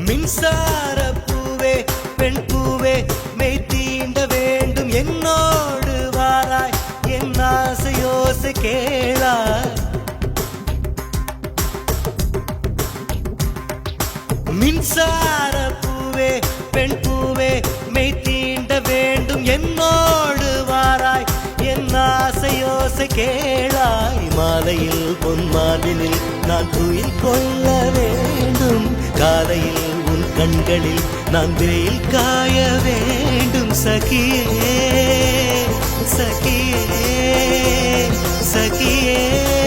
மின்சார பூவே பெண் பூவே மெய் தீண்ட வேண்டும் என்னோடு வாராய் என் ஆசையோசை கேளாய் மின்சார பூவே பெண் பூவே மெய் தீண்ட வேண்டும் என்னோடு வாராய் என் ஆசையோசை கேளாய் மாலையில் பொன்மாலினில் நான் துயில் கொள்ள வேண்டும் காலையில் உன் கண்களில் நான் வெயில் காய வேண்டும் சகியே சகியே சகியே